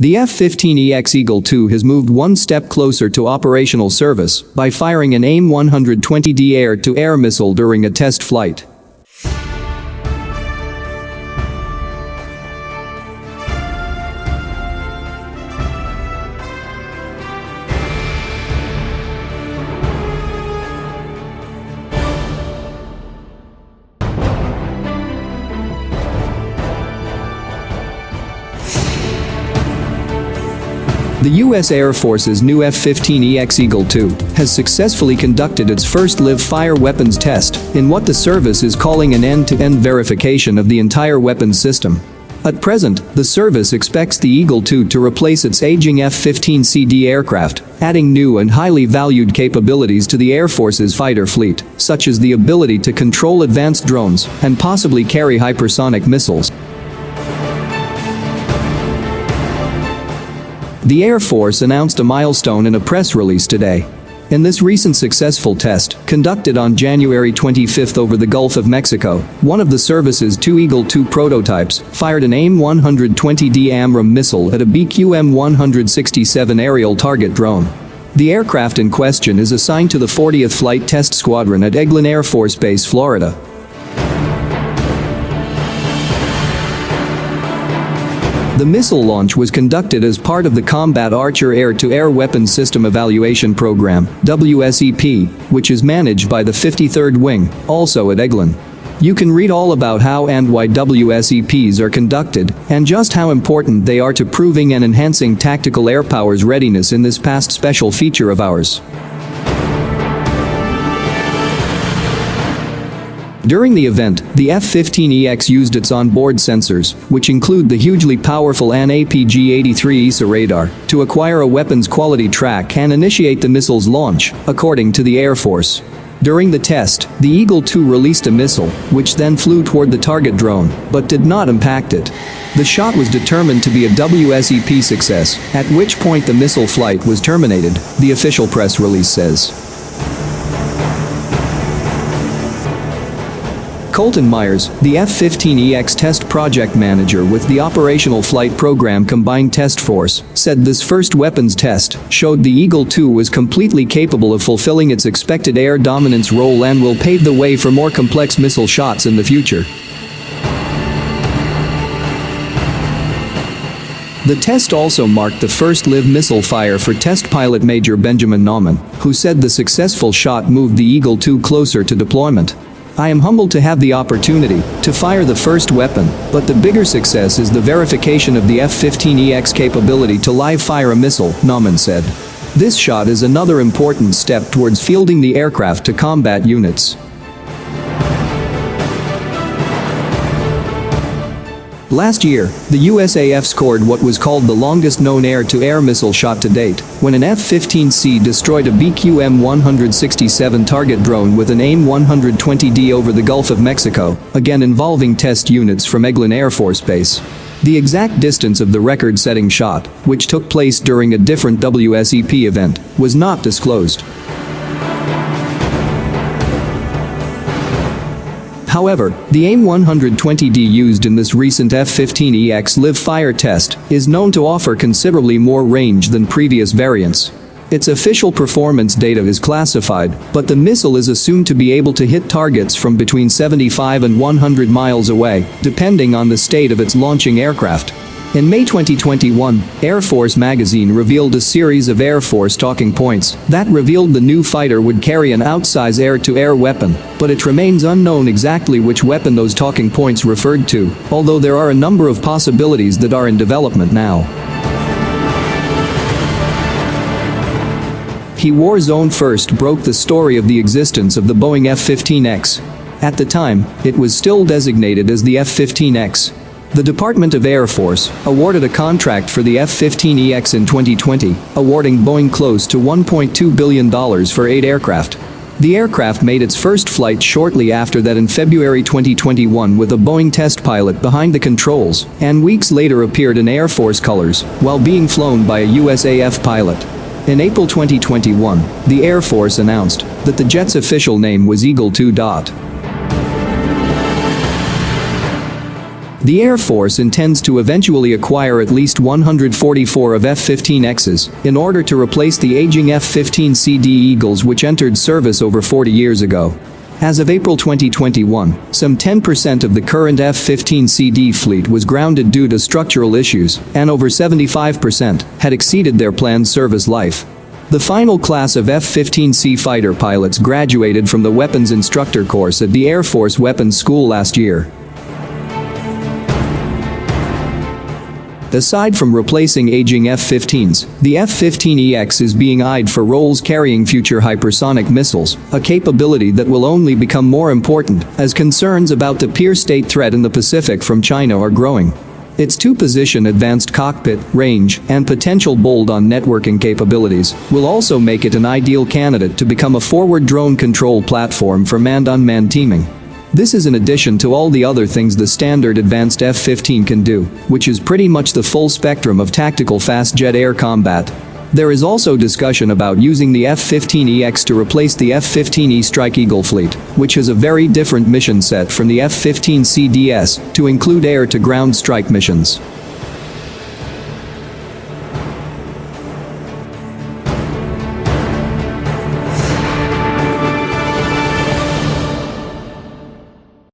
The F-15EX Eagle II has moved one step closer to operational service by firing an AIM-120D air-to-air missile during a test flight. The U.S. Air Force's new F-15EX Eagle II has successfully conducted its first live-fire weapons test in what the service is calling an end-to-end verification of the entire weapons system. At present, the service expects the Eagle II to replace its aging F-15CD aircraft, adding new and highly valued capabilities to the Air Force's fighter fleet, such as the ability to control advanced drones and possibly carry hypersonic missiles. The Air Force announced a milestone in a press release today. In this recent successful test, conducted on January 25 over the Gulf of Mexico, one of the service's two Eagle II prototypes fired an AIM-120D AMRAAM missile at a BQM-167 aerial target drone. The aircraft in question is assigned to the 40th Flight Test Squadron at Aegle Air Force Base, Florida. The missile launch was conducted as part of the Combat Archer Air-to-Air Weapons System Evaluation Program, WSEP, which is managed by the 53rd Wing, also at Aegle. You can read all about how and why WSEPs are conducted, and just how important they are to proving and enhancing tactical air power's readiness in this past special feature of ours. During the event, the F-15EX used its onboard sensors, which include the hugely powerful AN/APG-83 ESA radar, to acquire a weapons quality track and initiate the missile's launch, according to the Air Force. During the test, the Eagle II released a missile, which then flew toward the target drone, but did not impact it. The shot was determined to be a WSEP success, at which point the missile flight was terminated, the official press release says. Colton Myers, the F-15EX test project manager with the Operational Flight Program Combined Test Force, said this first weapons test showed the Eagle II was completely capable of fulfilling its expected air dominance role and will pave the way for more complex missile shots in the future. The test also marked the first live missile fire for test pilot Major Benjamin Nauman, who said the successful shot moved the Eagle II closer to deployment. "I am humbled to have the opportunity to fire the first weapon, but the bigger success is the verification of the F-15EX capability to live fire a missile," Nauman said. "This shot is another important step towards fielding the aircraft to combat units." Last year, the USAF scored what was called the longest-known air-to-air missile shot to date, when an F-15C destroyed a BQM-167 target drone with an AIM-120D over the Gulf of Mexico, again involving test units from Aegle Air Force Base. The exact distance of the record-setting shot, which took place during a different WSEP event, was not disclosed. However, the AIM-120D used in this recent F-15EX live-fire test is known to offer considerably more range than previous variants. Its official performance data is classified, but the missile is assumed to be able to hit targets from between 75 and 100 miles away, depending on the state of its launching aircraft. In May 2021, Air Force magazine revealed a series of Air Force talking points that revealed the new fighter would carry an outsize air-to-air weapon, but it remains unknown exactly which weapon those talking points referred to, although there are a number of possibilities that are in development now. He War Zone first broke the story of the existence of the Boeing F-15X. At the time, it was still designated as the F-15X. The Department of Air Force awarded a contract for the F-15EX in 2020, awarding Boeing close to $1.2 billion for 8 aircraft. The aircraft made its first flight shortly after that in February 2021 with a Boeing test pilot behind the controls, and weeks later appeared in Air Force colors while being flown by a USAF pilot. In April 2021, the Air Force announced that the jet's official name was Eagle II. The Air Force intends to eventually acquire at least 144 of F-15Xs in order to replace the aging F-15CD Eagles which entered service over 40 years ago. As of April 2021, some 10% of the current F-15CD fleet was grounded due to structural issues, and over 75% had exceeded their planned service life. The final class of F-15C fighter pilots graduated from the Weapons Instructor course at the Air Force Weapons School last year. Aside from replacing aging F-15s, the F-15EX is being eyed for roles carrying future hypersonic missiles, a capability that will only become more important as concerns about the peer-state threat in the Pacific from China are growing. Its two-position advanced cockpit, range, and potential bold-on networking capabilities will also make it an ideal candidate to become a forward drone control platform for manned-unmanned teaming. This is in addition to all the other things the standard advanced F-15 can do, which is pretty much the full spectrum of tactical fast jet air combat. There is also discussion about using the F-15EX to replace the F-15E Strike Eagle fleet, which has a very different mission set from the F-15CDS, to include air-to-ground strike missions.